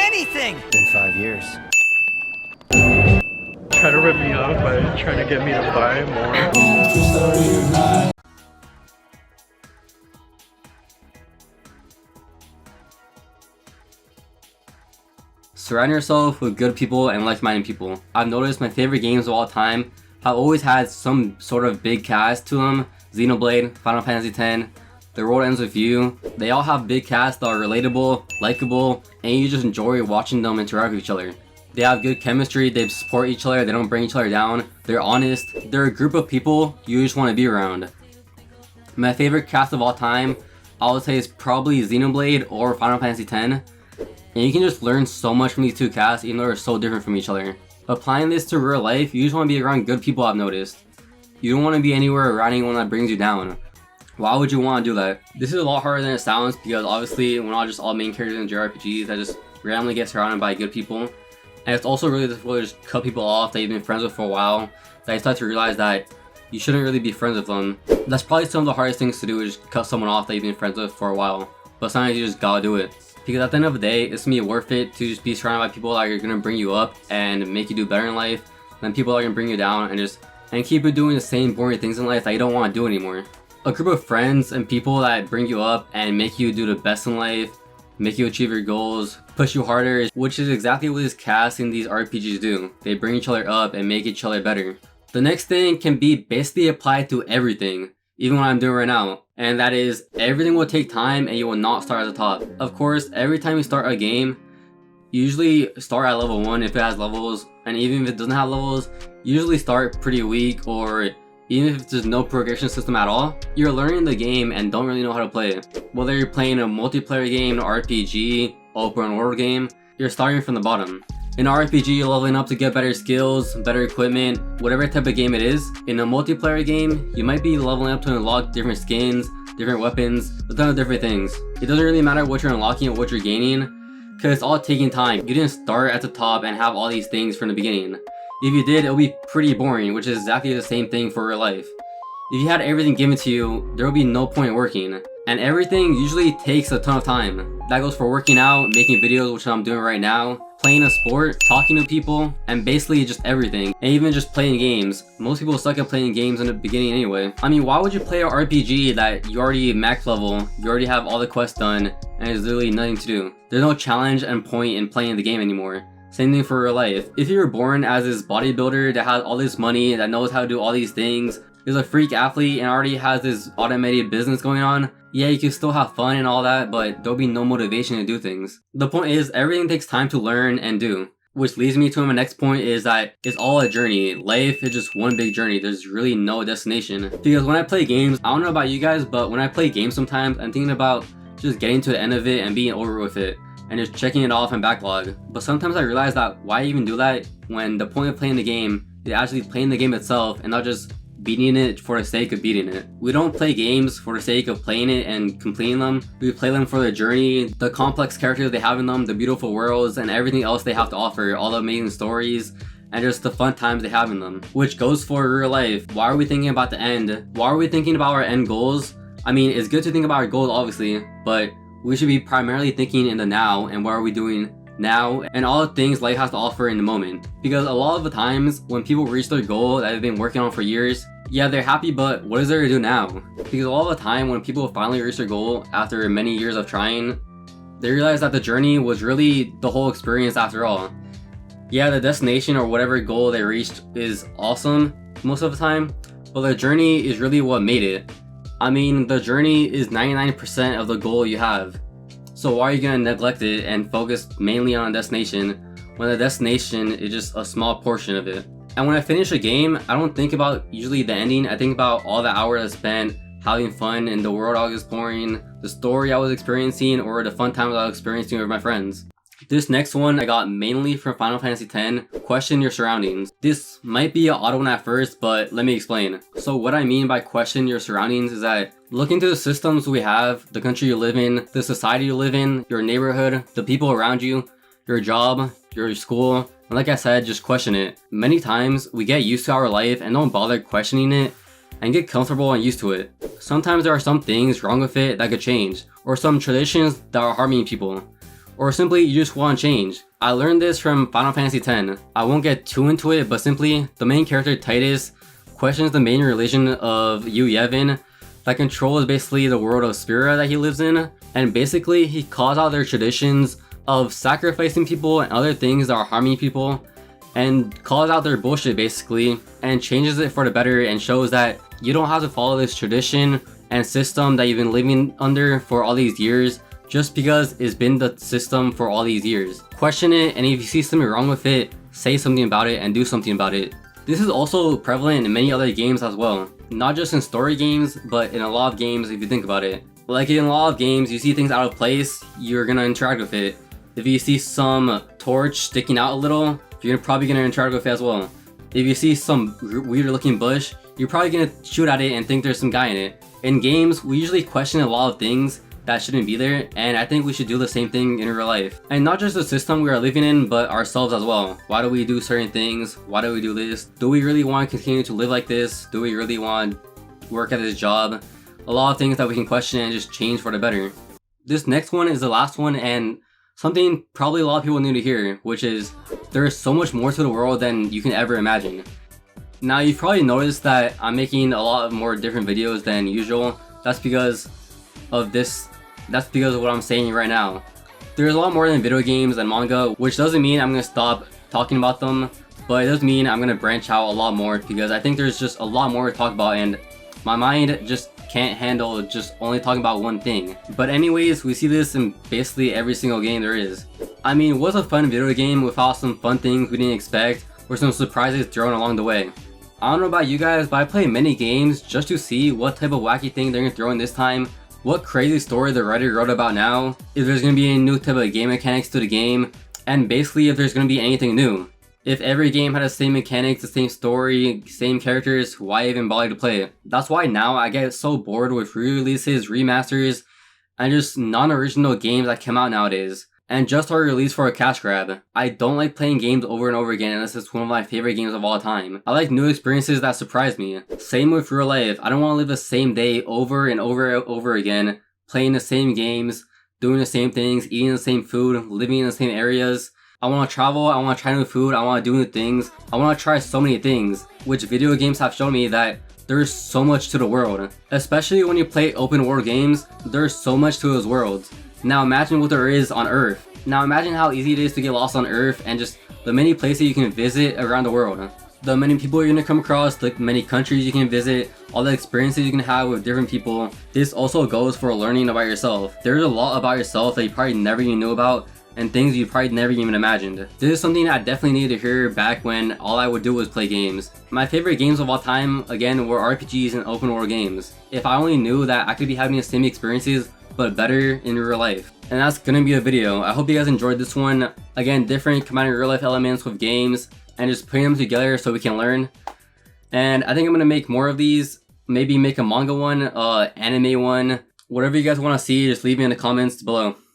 anything! Been 5 years. Try to rip me off by trying to get me to buy more. Surround yourself with good people and like-minded people. I've noticed my favorite games of all time have always had some sort of big cast to them. Xenoblade, Final Fantasy X, The World Ends With You. They all have big casts that are relatable, likable, and you just enjoy watching them interact with each other. They have good chemistry, they support each other, they don't bring each other down, they're honest. They're a group of people you just want to be around. My favorite cast of all time, I would say, is probably Xenoblade or Final Fantasy X. And you can just learn so much from these two casts even though they're so different from each other. Applying this to real life, you just want to be around good people, I've noticed. You don't want to be anywhere around anyone that brings you down. Why would you want to do that? This is a lot harder than it sounds because obviously we're not just all main characters in JRPGs that just randomly get surrounded by good people. And it's also really difficult to just cut people off that you've been friends with for a while, that you start to realize that you shouldn't really be friends with them. That's probably some of the hardest things to do, is just cut someone off that you've been friends with for a while. But sometimes you just gotta do it. Because at the end of the day, it's gonna be worth it to just be surrounded by people that are gonna bring you up and make you do better in life than people that are gonna bring you down and keep you doing the same boring things in life that you don't want to do anymore. A group of friends and people that bring you up and make you do the best in life, make you achieve your goals, push you harder, which is exactly what these casts in these RPGs do. They bring each other up and make each other better. The next thing can be basically applied to everything, even what I'm doing right now. And that is, everything will take time and you will not start at the top. Of course, every time you start a game, you usually start at level 1 if it has levels, and even if it doesn't have levels, you usually start pretty weak, or even if there's no progression system at all, you're learning the game and don't really know how to play it. Whether you're playing a multiplayer game, an RPG, open world game, you're starting from the bottom. In an RPG, you're leveling up to get better skills, better equipment, whatever type of game it is. In a multiplayer game, you might be leveling up to unlock different skins, different weapons, a ton of different things. It doesn't really matter what you're unlocking or what you're gaining, because it's all taking time. You didn't start at the top and have all these things from the beginning. If you did, it'll be pretty boring, which is exactly the same thing for real life. If you had everything given to you, there will be no point working. And everything usually takes a ton of time. That goes for working out, making videos, which I'm doing right now, playing a sport, talking to people, and basically just everything. And even just playing games. Most people suck at playing games in the beginning anyway. I mean, why would you play an RPG that you already max level, you already have all the quests done, and there's literally nothing to do? There's no challenge and point in playing the game anymore. Same thing for real life. If you were born as this bodybuilder that has all this money, that knows how to do all these things, is a freak athlete and already has this automated business going on, yeah, you can still have fun and all that, but there'll be no motivation to do things. The point is, everything takes time to learn and do. Which leads me to my next point, is that it's all a journey. Life is just one big journey. There's really no destination. Because when I play games, I don't know about you guys, but when I play games sometimes, I'm thinking about just getting to the end of it and being over with it, and just checking it off and backlog. But sometimes I realize that why even do that when the point of playing the game is actually playing the game itself and not just beating it for the sake of beating it. We don't play games for the sake of playing it and completing them. We play them for the journey, the complex characters they have in them, the beautiful worlds, and everything else they have to offer, all the amazing stories, and just the fun times they have in them. Which goes for real life. Why are we thinking about the end? Why are we thinking about our end goals? I mean, it's good to think about our goals obviously, but we should be primarily thinking in the now and what are we doing now and all the things life has to offer in the moment. Because a lot of the times when people reach their goal that they've been working on for years, yeah, they're happy, but what is there to do now? Because a lot of the time when people finally reach their goal after many years of trying, they realize that the journey was really the whole experience after all. Yeah, the destination or whatever goal they reached is awesome most of the time, but the journey is really what made it. I mean, the journey is 99% of the goal you have. So why are you gonna neglect it and focus mainly on a destination when the destination is just a small portion of it? And when I finish a game, I don't think about usually the ending. I think about all the hours I spent having fun in the world I was exploring, the story I was experiencing, or the fun times I was experiencing with my friends. This next one I got mainly from Final Fantasy X, question your surroundings. This might be an odd one at first, but let me explain. So what I mean by question your surroundings is that look into the systems we have, the country you live in, the society you live in, your neighborhood, the people around you, your job, your school, and like I said, just question it. Many times we get used to our life and don't bother questioning it and get comfortable and used to it. Sometimes there are some things wrong with it that could change, or some traditions that are harming people, or simply you just want to change. I learned this from Final Fantasy X. I won't get too into it, but simply the main character Titus questions the main religion of Yu Yevon that controls basically the world of Spira that he lives in, and basically he calls out their traditions of sacrificing people and other things that are harming people, and calls out their bullshit basically, and changes it for the better and shows that you don't have to follow this tradition and system that you've been living under for all these years just because it's been the system for all these years. Question it, and if you see something wrong with it, say something about it and do something about it. This is also prevalent in many other games as well. Not just in story games, but in a lot of games if you think about it. Like in a lot of games, you see things out of place, you're gonna interact with it. If you see some torch sticking out a little, you're probably gonna interact with it as well. If you see some weird looking bush, you're probably gonna shoot at it and think there's some guy in it. In games, we usually question a lot of things that shouldn't be there, and I think we should do the same thing in real life. And not just the system we are living in, but ourselves as well. Why do we do certain things? Why do we do this? Do we really want to continue to live like this? Do we really want to work at this job? A lot of things that we can question and just change for the better. This next one is the last one, and something probably a lot of people need to hear, which is there is so much more to the world than you can ever imagine. Now you've probably noticed that I'm making a lot of more different videos than usual. That's because of this. That's because of what I'm saying right now. There's a lot more than video games and manga, which doesn't mean I'm gonna stop talking about them, but it does mean I'm gonna branch out a lot more because I think there's just a lot more to talk about, and my mind just can't handle just only talking about one thing. But anyways, we see this in basically every single game there is. I mean, what's a fun video game without some fun things we didn't expect or some surprises thrown along the way? I don't know about you guys, but I play many games just to see what type of wacky thing they're gonna throw in this time, what crazy story the writer wrote about now, if there's gonna be any new type of game mechanics to the game, and basically if there's gonna be anything new. If every game had the same mechanics, the same story, same characters, why even bother to play it? That's why now I get so bored with re-releases, remasters, and just non-original games that come out nowadays, and just are released for a cash grab. I don't like playing games over and over again unless it's one of my favorite games of all time. I like new experiences that surprise me. Same with real life. I don't want to live the same day over and over again, playing the same games, doing the same things, eating the same food, living in the same areas. I want to travel, I want to try new food, I want to do new things. I want to try so many things, which video games have shown me that there's so much to the world. Especially when you play open world games, there's so much to those worlds. Now imagine what there is on Earth. Now imagine how easy it is to get lost on Earth and just the many places you can visit around the world. The many people you're gonna come across, the many countries you can visit, all the experiences you can have with different people. This also goes for learning about yourself. There's a lot about yourself that you probably never even knew about, and things you probably never even imagined. This is something I definitely needed to hear back when all I would do was play games. My favorite games of all time, again, were RPGs and open world games. If I only knew that I could be having the same experiences, but better in real life. And that's gonna be the video. I hope you guys enjoyed this one. Again, different combining real life elements with games and just putting them together so we can learn. And I think I'm gonna make more of these. Maybe make a manga one, anime one. Whatever you guys wanna see, just leave me in the comments below.